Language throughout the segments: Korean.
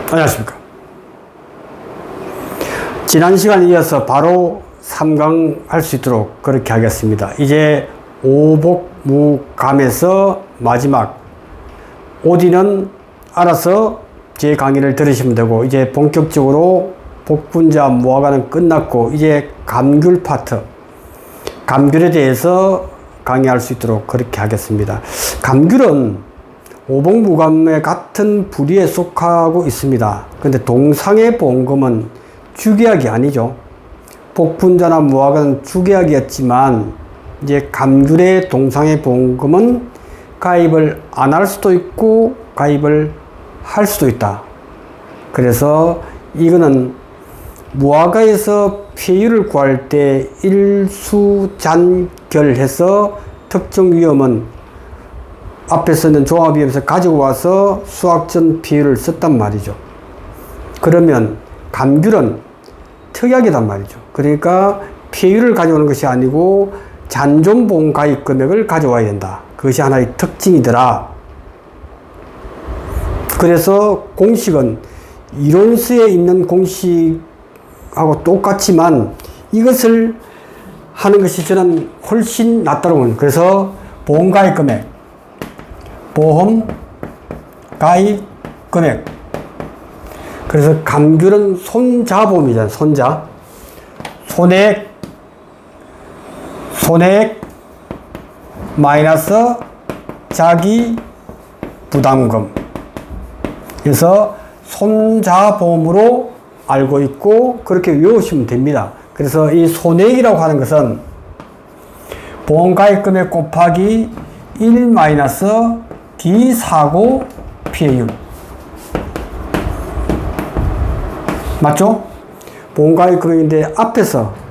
안녕하십니까. 지난 시간에 이어서 바로 3강 할 수 있도록 그렇게 하겠습니다. 이제 오복무감에서 마지막 오디는 알아서 제 강의를 들으시면 되고, 이제 본격적으로 복분자 무화과는 끝났고 이제 감귤 파트, 감귤에 대해서 강의할 수 있도록 그렇게 하겠습니다. 감귤은 오복무감의 같은 부류에 속하고 있습니다. 근데 동상의 보험금은 주계약이 아니죠. 복분자나 무화과는 주계약이었지만 이제 감귤의 동상의 보험금은 가입을 안 할 수도 있고 가입을 할 수도 있다. 그래서 이거는 무화과에서 폐율을 구할 때 일수잔결해서 특정 위험은 앞에 쓰는 종합위험에서 가지고 와서 수학전 폐율을 썼단 말이죠. 그러면 감귤은 특약이단 말이죠. 그러니까 폐율을 가져오는 것이 아니고 잔존보험 가입 금액을 가져와야 된다. 그것이 하나의 특징이더라. 그래서 공식은 이론서에 있는 공식하고 똑같지만 이것을 하는 것이 저는 훨씬 낫다고 봅니다. 그래서 보험 가입 금액, 보험 가입 금액. 그래서 감귤은 손자보험이잖아요. 손해액 마이너스 자기 부담금. 그래서 손자보험으로 알고 있고 그렇게 외우시면 됩니다. 그래서 이 손해액이라고 하는 것은 보험가입금액 곱하기 1 마이너스 기사고 피해율. 맞죠? 보험가입금액인데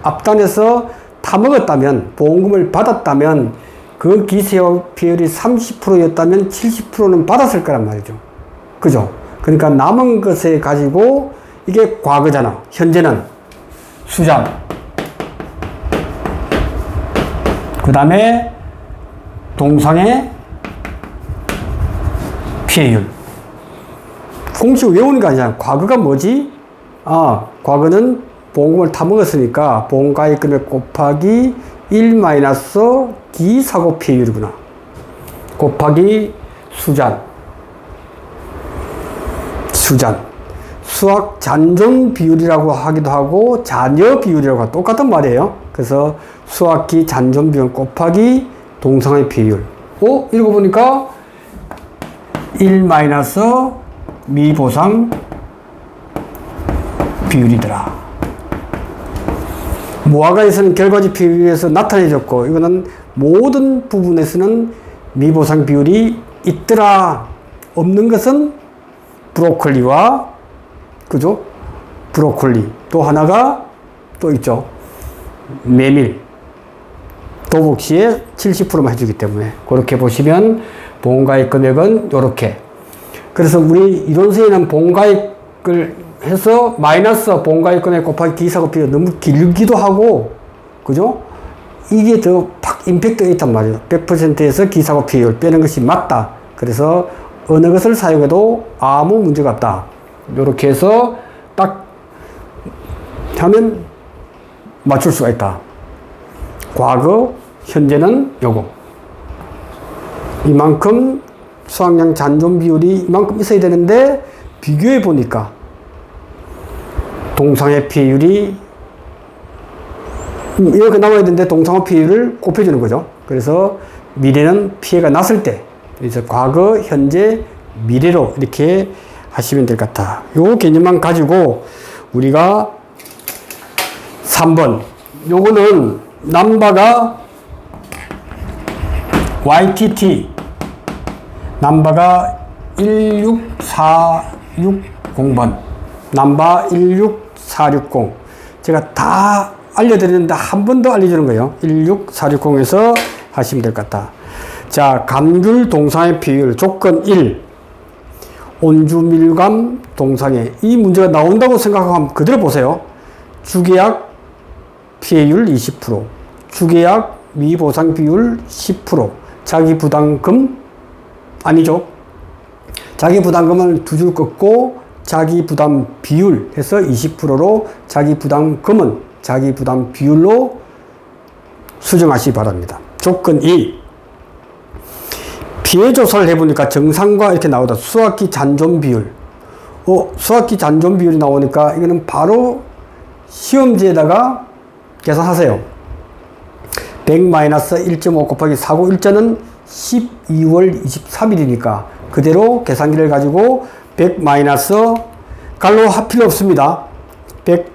앞단에서 타먹었다면, 보험금을 받았다면 그 기세와 피해율이 30%였다면 70%는 받았을 거란 말이죠. 그죠? 그러니까 남은 것에 가지고 이게 과거잖아. 현재는 수장. 그 다음에 동상의 피해율. 공식 외우는 게 아니잖아. 과거가 뭐지? 과거는 보험금을 타먹었으니까 보험가입금액 곱하기 1 마이너스 기사고 피해율이구나. 곱하기 수잔. 수학 잔존 비율이라고 하기도 하고 잔여 비율이라고 하고 똑같은 말이에요. 그래서 수학기 잔존 비율 곱하기 동상의 비율. 읽어보니까 1 마이너스 미보상 비율이더라. 무화과에서는 결과지 비율에서 나타내졌고, 이거는 모든 부분에서는 미보상 비율이 있더라. 없는 것은 브로콜리와, 그죠? 브로콜리. 또 하나가 또 있죠. 메밀. 도복시에 70%만 해주기 때문에. 그렇게 보시면 보험가입 금액은 요렇게. 그래서 우리 이론서에는 보험가입을 해서 마이너스 보험가입 금액 곱하기 기사고 비율 너무 길기도 하고, 그죠? 이게 더 팍 임팩트가 있단 말이에요. 100%에서 기사고 비율 빼는 것이 맞다. 그래서 어느 것을 사용해도 아무 문제가 없다. 이렇게 해서 딱 하면 맞출 수가 있다. 과거, 현재는 요거. 이만큼 수확량 잔존 비율이 이만큼 있어야 되는데 비교해 보니까 동상의 피해율이 이렇게 나와야 되는데 동상의 피해율을 곱해주는 거죠. 그래서 미래는 피해가 났을 때, 그래서 과거, 현재, 미래로 이렇게 하시면 될 것 같아. 요 개념만 가지고 우리가 3번, 요거는 넘버가 YTT, 넘버가 16460번, 넘버 16460. 제가 다 알려드리는데 한 번 더 알려주는 거예요. 16460에서 하시면 될 것 같다. 자, 감귤 동상의 비율 조건 1. 온주밀감 동상에 이 문제가 나온다고 생각하면 그대로 보세요. 주계약 피해율 20%, 주계약 미보상 비율 10%, 자기부담금 아니죠. 자기부담금을 두 줄 긋고 자기 부담 비율 해서 20%로 자기 부담금은 자기 부담 비율로 수정하시기 바랍니다. 조건 2. 피해 조사를 해보니까 정상과 이렇게 나오다. 수학기 잔존 비율. 수학기 잔존 비율이 나오니까 이거는 바로 시험지에다가 계산하세요. 100-1.5 곱하기 사고 일자는 12월 23일이니까 그대로 계산기를 가지고 100 가로 할 필요 없습니다. 100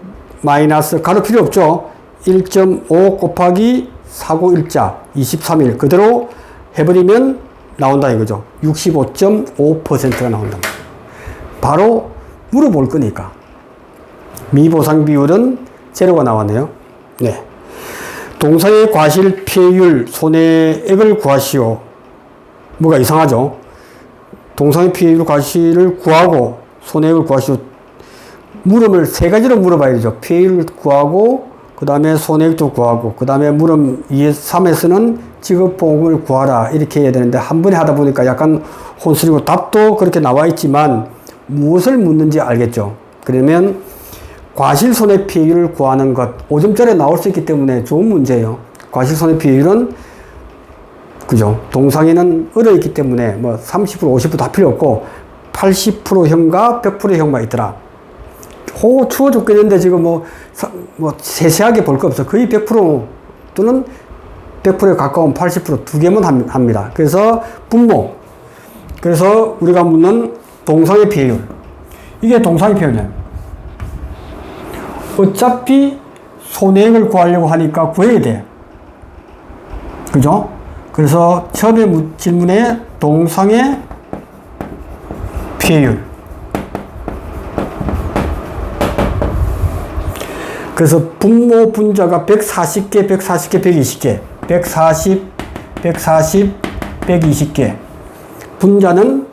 가로 필요 없죠. 1.5 곱하기 사고 일자 23일 그대로 해버리면 나온다 이거죠. 65.5%가 나온다. 바로 물어볼 거니까. 미보상 비율은 제로가 나왔네요. 네. 동사의 과실 피해율 손해액을 구하시오. 뭐가 이상하죠? 동사의 피해율 과실을 구하고 손해액을 구하시오. 물음을 세 가지로 물어봐야 되죠. 피해율을 구하고 그 다음에 손해액도 구하고 그 다음에 물음 2, 3에서는 지급보험을 구하라 이렇게 해야 되는데 한 번에 하다 보니까 약간 혼선이고 답도 그렇게 나와 있지만 무엇을 묻는지 알겠죠. 그러면 과실손해피해율을 구하는 것 5점짜리 나올 수 있기 때문에 좋은 문제예요. 과실손해피해율은 그죠? 동상에는 얼어있기 때문에 뭐 30%, 50% 다 필요 없고 80%형과 100%형만 있더라. 추워 죽겠는데 지금 뭐 세세하게 볼 거 없어. 거의 100% 또는 100%에 가까운 80% 두 개만 합니다. 그래서 분모. 그래서 우리가 묻는 동상의 피해율. 이게 동상의 피해율이에요. 어차피 손해액을 구하려고 하니까 구해야 돼. 그죠? 그래서 처음에 질문에 동상의 피해율. 그래서 분모 분자가 140개, 140개, 120개. 140, 140, 120개. 분자는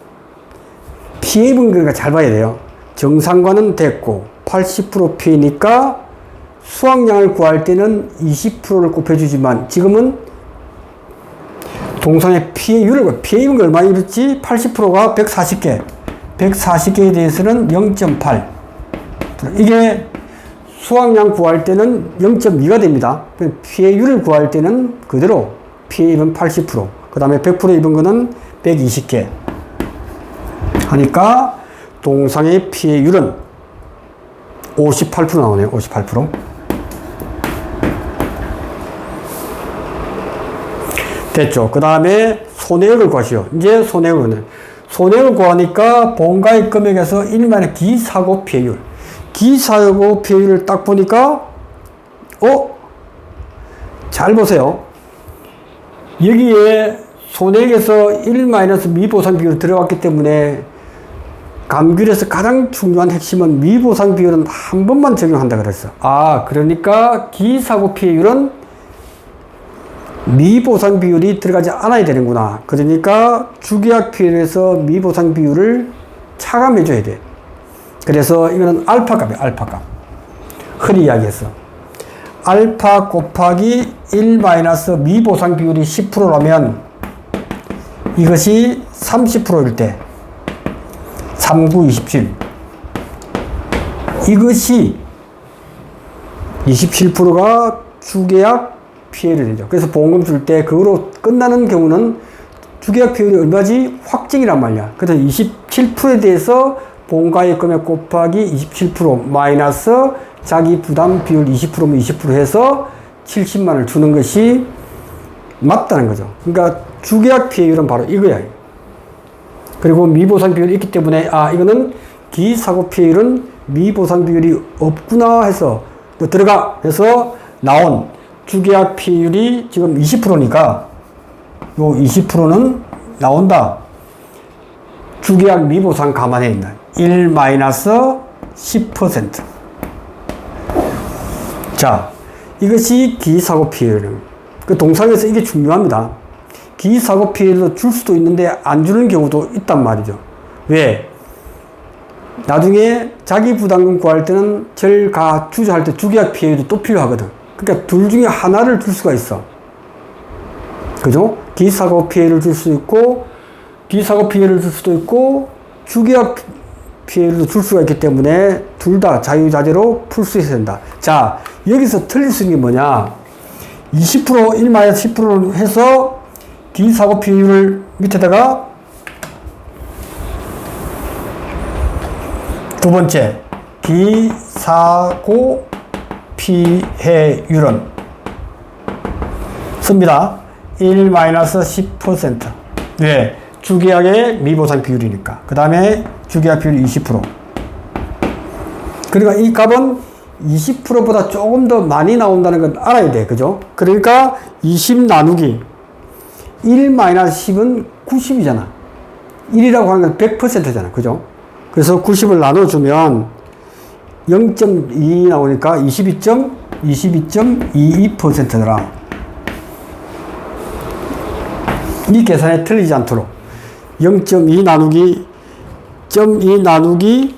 피해 입은 거니까 잘 봐야 돼요. 정상과는 됐고 80% 피해니까 수확량을 구할 때는 20%를 곱해주지만 지금은 동상의 피해율을 피해 입은 거 얼마나 이랬지? 80%가 140개 140개에 대해서는 0.8 이게 수확량 구할 때는 0.2가 됩니다. 피해율을 구할 때는 그대로 피해 입은 80% 그 다음에 100% 입은 거는 120개 하니까 동상의 피해율은 58% 나오네요. 58%. 됐죠. 그 다음에 손해액을 구하시오. 이제 손해액을 구하니까 본가액 금액에서 1만의 기사고 피해율. 기사고 피해율을 딱 보니까 잘 보세요. 여기에 손해액에서 1- 미보상 비율이 들어갔기 때문에 감귤에서 가장 중요한 핵심은 미보상 비율은 한 번만 적용한다 그랬어. 그러니까 기사고 피해율은 미보상 비율이 들어가지 않아야 되는구나. 그러니까 주계약 피해에서 미보상 비율을 차감해 줘야 돼. 그래서 이거는 알파값이에요. 알파값. 흔히 이야기했어. 알파 곱하기 1 미보상 비율이 10%라면 이것이 30%일 때 39, 27 이것이 27%가 주계약 피해를 되죠. 그래서 보험금 줄 때 그거로 끝나는 경우는 주계약 피해율이 얼마지? 확정이란 말이야. 그래서 27%에 대해서 본가액 금액 곱하기 27% 마이너스 자기 부담 비율 20%면 20% 해서 70만을 주는 것이 맞다는 거죠. 그러니까 주계약 피해율은 바로 이거야. 그리고 미보상 비율이 있기 때문에 이거는 기사고 피해율은 미보상 비율이 없구나 해서 들어가 해서 나온 주계약 피해율이 지금 20%니까 요 20%는 나온다. 주계약 미보상 감안해 있는 1-10%. 자, 이것이 기사고 피해율. 그 동상에서 이게 중요합니다. 기사고 피해를 줄 수도 있는데 안 주는 경우도 있단 말이죠. 왜? 나중에 자기 부담금 구할 때는 절가 주저할 때 주계약 피해율이 또 필요하거든. 그러니까 둘 중에 하나를 줄 수가 있어. 그죠? 기사고 피해를 줄 수 있고 기사고 피해를 줄 수도 있고 주계약 피해율도 줄 수가 있기 때문에 둘 다 자유자재로 풀 수 있어야 된다. 자, 여기서 틀릴 수 있는 게 뭐냐? 20%, 1-10%를 해서 기사고 피해율을 밑에다가 두 번째, 기사고 피해율은 씁니다. 1-10%. 왜? 주계약의 미보상 비율이니까. 그 다음에 주계약 비율이 20%. 그러니까 이 값은 20%보다 조금 더 많이 나온다는 건 알아야 돼. 그죠? 그러니까 20 나누기 1-10은 90이잖아. 1이라고 하는 건 100%잖아. 그죠? 그래서 90을 나눠주면 0.2 나오니까 22.22%더라. 이 계산에 틀리지 않도록 0.2 나누기 0.2 나누기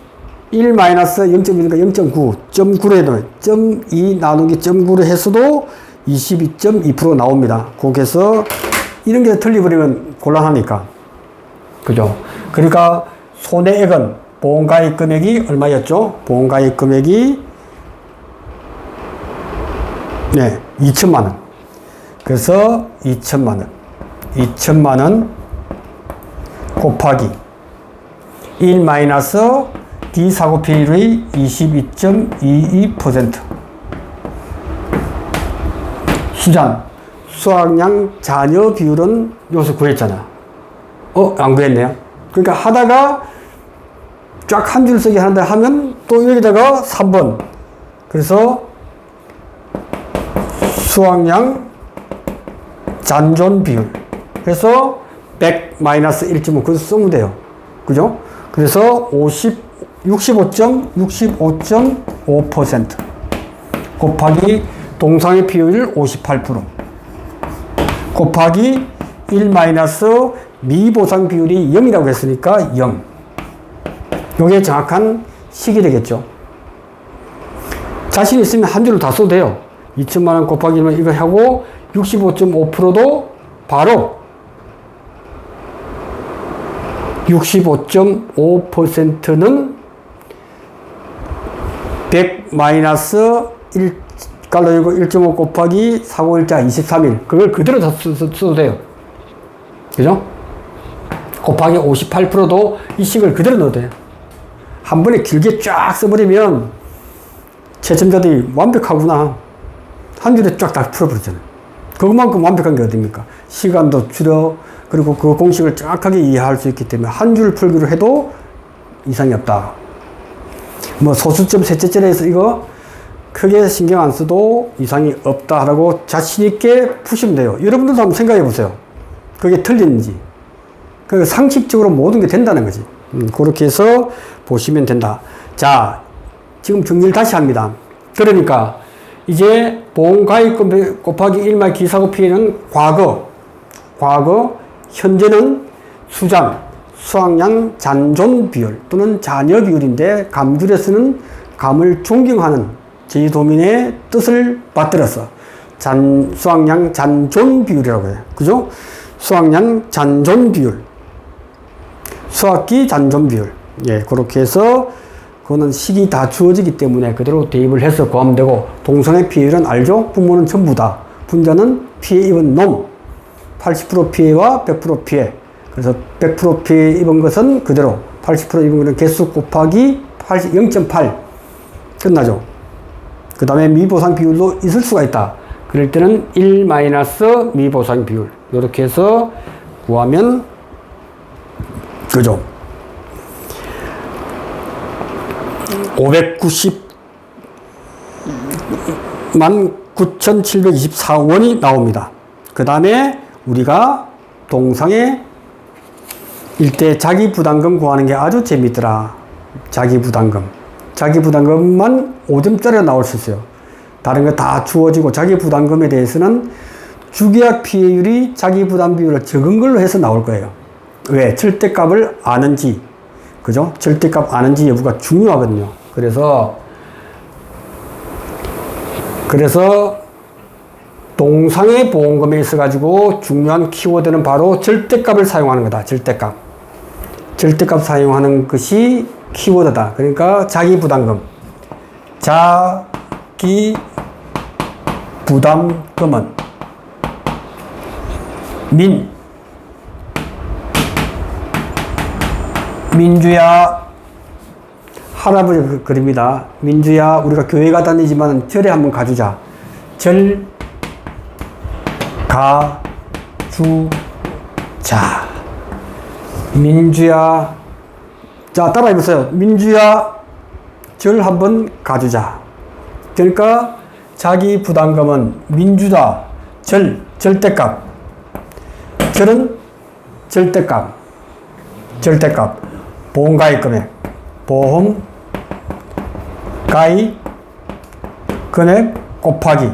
1-0.2니까 0.9 0.9로 해도 0.2 나누기 0.9로 해서도 22.2% 나옵니다. 거기서 이런 게 틀려버리면 곤란하니까. 그죠? 그러니까 손해액은 보험가입 금액이 얼마였죠? 보험가입 금액이 2천만원. 그래서 2천만원 곱하기 1 기사고 피해율의 22.22%. 수학량 잔여 비율은 여기서 구했잖아. 안 구했네요. 그러니까 하다가 쫙 한 줄 쓰기 하는데 하면 또 여기다가 3번. 그래서 수학량 잔존 비율. 그래서 100-1.5. 그래서 쓰면 돼요. 그죠? 그래서 65.5% 곱하기 동상의 피해율 58% 곱하기 1 미보상 비율이 0이라고 했으니까 0. 요게 정확한 식이 되겠죠. 자신 있으면 한 줄로 다 써도 돼요. 2천만원 곱하기 1만 이거 하고 65.5%도 바로 65.5%는 100-1 깔로이고 1.5 곱하기 451자 23일. 그걸 그대로 다 써도 돼요. 그죠? 곱하기 58%도 이 식을 그대로 넣어도 돼요. 한 번에 길게 쫙 써버리면 채점자들이 완벽하구나. 한 줄에 쫙 다 풀어버리잖아요. 그것만큼 완벽한 게 어딥니까? 시간도 줄여, 그리고 그 공식을 정확하게 이해할 수 있기 때문에 한 줄 풀기로 해도 이상이 없다. 뭐 소수점, 셋째째에서 이거 크게 신경 안 써도 이상이 없다라고 자신있게 푸시면 돼요. 여러분들도 한번 생각해 보세요. 그게 틀린지. 그 상식적으로 모든 게 된다는 거지. 그렇게 해서 보시면 된다. 자, 지금 정리를 다시 합니다. 그러니까 이제 보험가입금 곱하기 1 기사고 피해는 과거, 현재는 수학량 잔존 비율 또는 잔여 비율인데 감귤에서는 감을 존경하는 제주도민의 뜻을 받들어서 수학량 잔존 비율이라고 해요. 그죠? 수학량 잔존 비율. 수학기 잔존 비율. 예, 그렇게 해서 그거는 식이 다 주어지기 때문에 그대로 대입을 해서 구하면 되고, 동성애 피해율은 알죠? 부모는 전부다. 분자는 피해 입은 놈. 80% 피해와 100% 피해. 그래서 100% 피해 입은 것은 그대로 80% 입은 것은 개수 곱하기 0.8 끝나죠. 그 다음에 미보상 비율도 있을 수가 있다. 그럴 때는 1 미보상 비율 이렇게 해서 구하면 그죠. 590만 9,724원이 나옵니다. 그 다음에 우리가 동상의 일대 자기부담금 구하는 게 아주 재밌더라. 자기부담금만 5점짜리가 나올 수 있어요. 다른 거 다 주어지고 자기부담금에 대해서는 주계약 피해율이 자기부담 비율을 적은 걸로 해서 나올 거예요. 왜? 절대값을 아는지, 그죠? 절대값 아는지 여부가 중요하거든요. 그래서 동상의 보험금에 있어가지고 중요한 키워드는 바로 절대값을 사용하는 거다. 절대값 사용하는 것이 키워드다. 그러니까 자기 부담금. 자기 부담금은 민주야, 할아버지 그립니다. 민주야, 우리가 교회 가 다니지만 절에 한번 가주자. 절 가주자. 민주야, 자 따라 해보세요. 민주야, 절 한번 가주자. 그러니까 자기 부담금은 민주다. 절대값. 절은 절대값. 보험가입 금액. 보험가입 금액 곱하기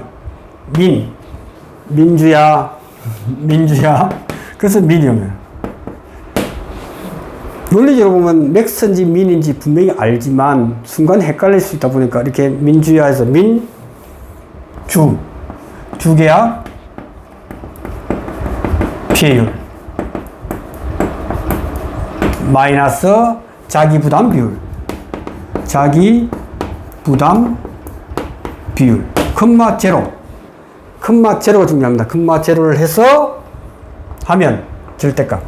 민주야. 그래서 민이요. 논리적으로 보면 맥스인지 민인지 분명히 알지만 순간 헷갈릴 수 있다 보니까 이렇게 민주야에서 주계약 피해율 마이너스 자기부담 비율 컴마 제로가 중요합니다. 컴마 제로를 해서 하면 절대값.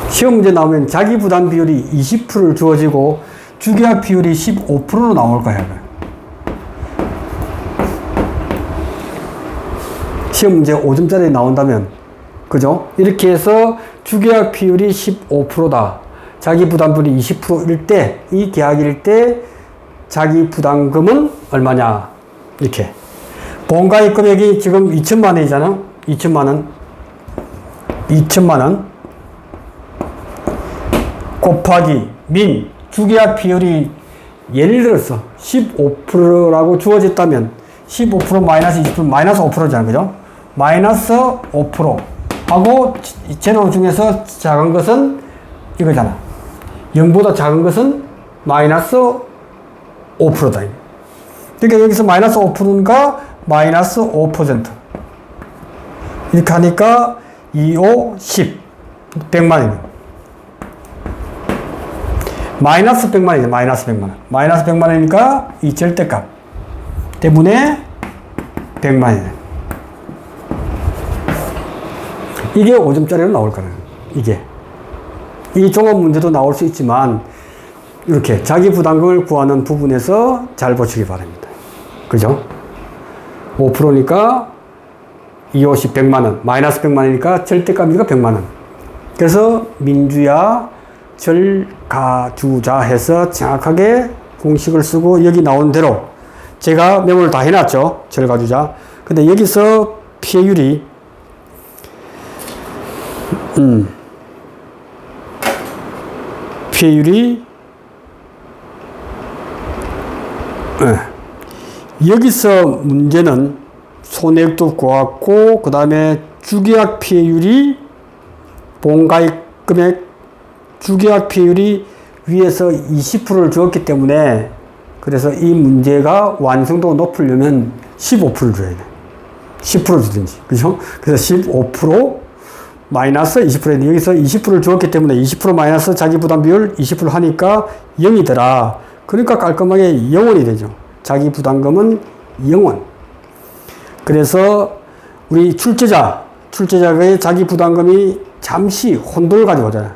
시험 문제 나오면 자기 부담 비율이 20%를 주어지고 주계약 비율이 15%로 나올 거예요. 시험 문제 5점짜리 나온다면, 그죠? 이렇게 해서 주계약 비율이 15%다. 자기 부담 비율이 20%일 때, 이 계약일 때 자기 부담금은 얼마냐? 이렇게. 보험가입 금액이 지금 2천만 원이잖아. 2천만 원. 곱하기 주계약 비율이 예를 들어서 15%라고 주어졌다면 15% 마이너스 20% 마이너스 5%잖아. 그죠? 마이너스 5% 하고 제로 중에서 작은 것은 이거잖아. 0보다 작은 것은 마이너스 5%다. 그러니까 여기서 마이너스 5%니까 마이너스 5%. 이렇게 하니까 2, 5, 10. 100만 원이네. 마이너스 100만 원이죠. 마이너스 100만 원이니까 이 절대값 때문에 100만 원이네. 이게 5점짜리로 나올 거예요. 이 종합 문제도 나올 수 있지만 이렇게 자기 부담금을 구하는 부분에서 잘 보시기 바랍니다. 그죠? 5%니까 2, 50, 100만 원. 마이너스 100만 원이니까 절대값이니까 100만 원. 그래서 민주야 절 가주자 해서 정확하게 공식을 쓰고 여기 나온 대로 제가 메모를 다 해놨죠. 절 가주자. 근데 여기서 피해율이 여기서 문제는 손해액도 구했고 그 다음에 주계약 피해율이 보험가입 금액 주계약 피해율이 위에서 20%를 주었기 때문에 그래서 이 문제가 완성도가 높으려면 15%를 줘야 돼. 10% 주든지. 그죠? 그래서 15% 마이너스 20%인데 여기서 20%를 주었기 때문에 20% 마이너스 자기부담 비율 20% 하니까 0이더라. 그러니까 깔끔하게 0원이 되죠. 자기부담금은 0원. 그래서 우리 출제자의 자기부담금이 잠시 혼돈을 가져오잖아요.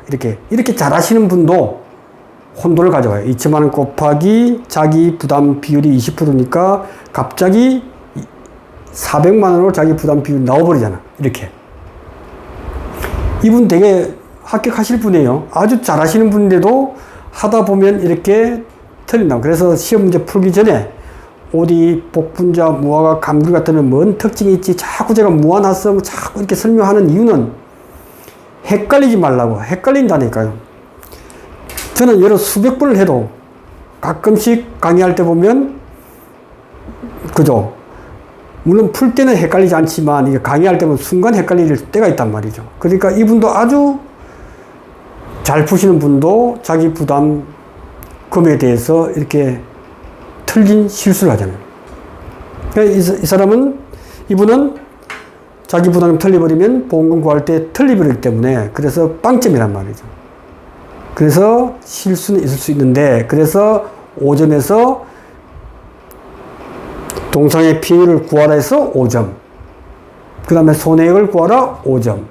이렇게 잘하시는 분도 혼돈을 가져와요. 2천만 원 곱하기 자기 부담 비율이 20%니까 갑자기 400만 원으로 자기 부담 비율이 나와버리잖아. 이렇게. 이분 되게 합격하실 분이에요. 아주 잘하시는 분인데도 하다 보면 이렇게 틀린다. 그래서 시험 문제 풀기 전에 어디 복분자, 무화과, 감귤 같으면 뭔 특징이 있지? 자꾸 제가 무한하성 자꾸 이렇게 설명하는 이유는 헷갈리지 말라고. 헷갈린다니까요. 저는 여러 수백 번을 해도 가끔씩 강의할 때 보면, 그죠? 물론 풀 때는 헷갈리지 않지만, 이게 강의할 때는 순간 헷갈릴 때가 있단 말이죠. 그러니까 이분도 아주 잘 푸시는 분도 자기 부담금에 대해서 이렇게 틀린 실수를 하잖아요. 이분은 자기 부담금 틀려버리면 보험금 구할 때 틀려버리기 때문에 그래서 빵점이란 말이죠. 그래서 실수는 있을 수 있는데 그래서 5점에서 동상의 피해를 구하라 해서 5점. 그 다음에 손해액을 구하라 5점.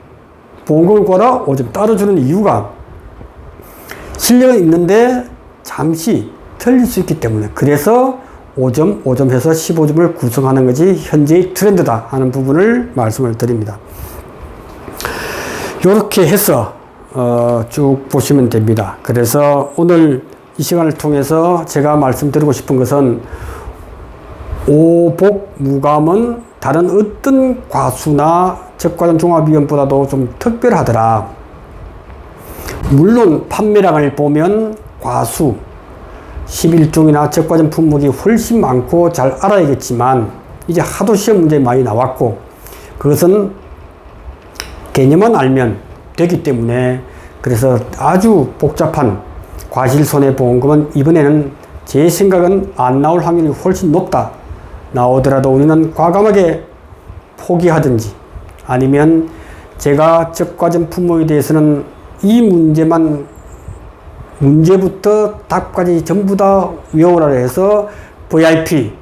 보험금을 구하라 5점. 따라주는 이유가 실력은 있는데 잠시 틀릴 수 있기 때문에 그래서 5점, 5점 해서 15점을 구성하는 것이 현재의 트렌드다 하는 부분을 말씀을 드립니다. 이렇게 해서 쭉 보시면 됩니다. 그래서 오늘 이 시간을 통해서 제가 말씀드리고 싶은 것은 오복무감은 다른 어떤 과수나 적과점 종합위험보다도 좀 특별하더라. 물론 판매량을 보면 과수 11종이나 적과점 품목이 훨씬 많고 잘 알아야겠지만 이제 하도 시험 문제 많이 나왔고 그것은 개념만 알면 되기 때문에 그래서 아주 복잡한 과실손해보험금은 이번에는 제 생각은 안 나올 확률이 훨씬 높다. 나오더라도 우리는 과감하게 포기하든지 아니면 제가 적과점 품목에 대해서는 이 문제부터 답까지 전부 다 외우라 해서 VIP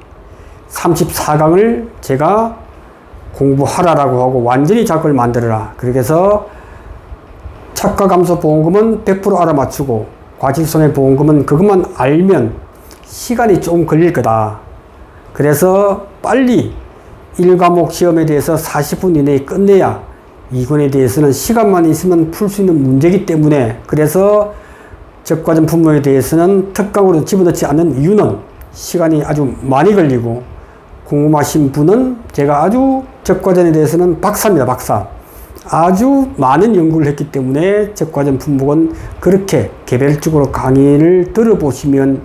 34강을 제가 공부하라라고 하고 완전히 작업을 만들어라. 그렇게 해서 착과감소보험금은 100% 알아맞추고 과실손해보험금은 그것만 알면 시간이 좀 걸릴 거다. 그래서 빨리 1과목 시험에 대해서 40분 이내에 끝내야 2권에 대해서는 시간만 있으면 풀 수 있는 문제이기 때문에 그래서 적과점 품목에 대해서는 특강으로 집어넣지 않는 이유는 시간이 아주 많이 걸리고 궁금하신 분은 제가 아주 적과점에 대해서는 박사입니다. 박사. 아주 많은 연구를 했기 때문에 적과점 품목은 그렇게 개별적으로 강의를 들어보시면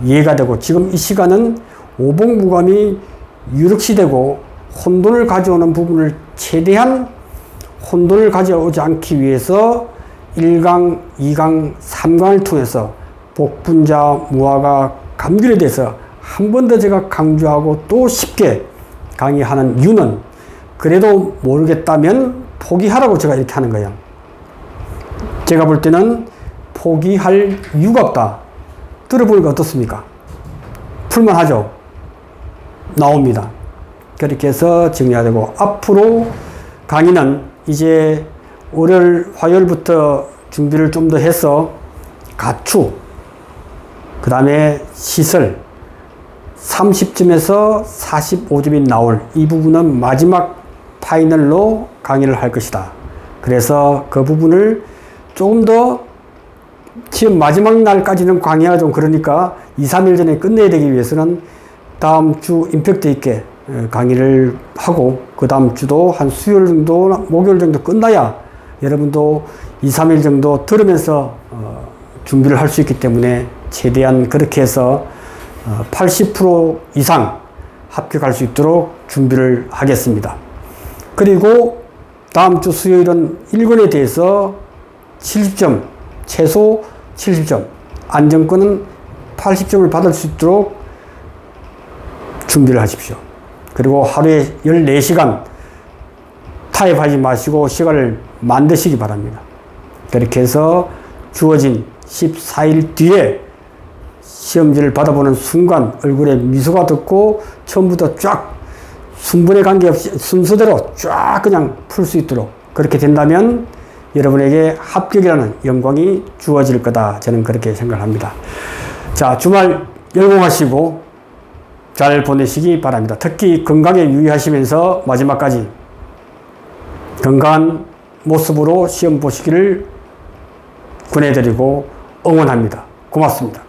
이해가 되고 지금 이 시간은 오복무감이 유력시되고 혼돈을 가져오는 부분을 최대한 혼돈을 가져오지 않기 위해서 1강, 2강, 3강을 통해서 복분자, 무화과, 감귤에 대해서 한 번 더 제가 강조하고 또 쉽게 강의하는 이유는 그래도 모르겠다면 포기하라고 제가 이렇게 하는 거예요. 제가 볼 때는 포기할 이유가 없다. 들어보니까 어떻습니까? 풀만하죠? 나옵니다. 그렇게 해서 정리해야 되고 앞으로 강의는 이제 월요일, 화요일부터 준비를 좀 더 해서 가축, 그 다음에 시설 30점에서 45점이 나올 이 부분은 마지막 파이널로 강의를 할 것이다. 그래서 그 부분을 조금 더 시험 마지막 날까지는 강의가 좀 그러니까 2, 3일 전에 끝내야 되기 위해서는 다음 주 임팩트 있게 강의를 하고 그 다음 주도 한 수요일 정도, 목요일 정도 끝나야 여러분도 2, 3일 정도 들으면서 준비를 할 수 있기 때문에 최대한 그렇게 해서 80% 이상 합격할 수 있도록 준비를 하겠습니다. 그리고 다음 주 수요일은 1권에 대해서 70점, 최소 70점, 안정권은 80점을 받을 수 있도록 준비를 하십시오. 그리고 하루에 14시간 타협하지 마시고 시간을 만드시기 바랍니다. 그렇게 해서 주어진 14일 뒤에 시험지를 받아보는 순간 얼굴에 미소가 돋고 처음부터 쫙 순번에 관계없이 순서대로 쫙 그냥 풀 수 있도록 그렇게 된다면 여러분에게 합격이라는 영광이 주어질 거다. 저는 그렇게 생각합니다. 자, 주말 열공하시고 잘 보내시기 바랍니다. 특히 건강에 유의하시면서 마지막까지 건강한 모습으로 시험 보시기를 권해드리고 응원합니다. 고맙습니다.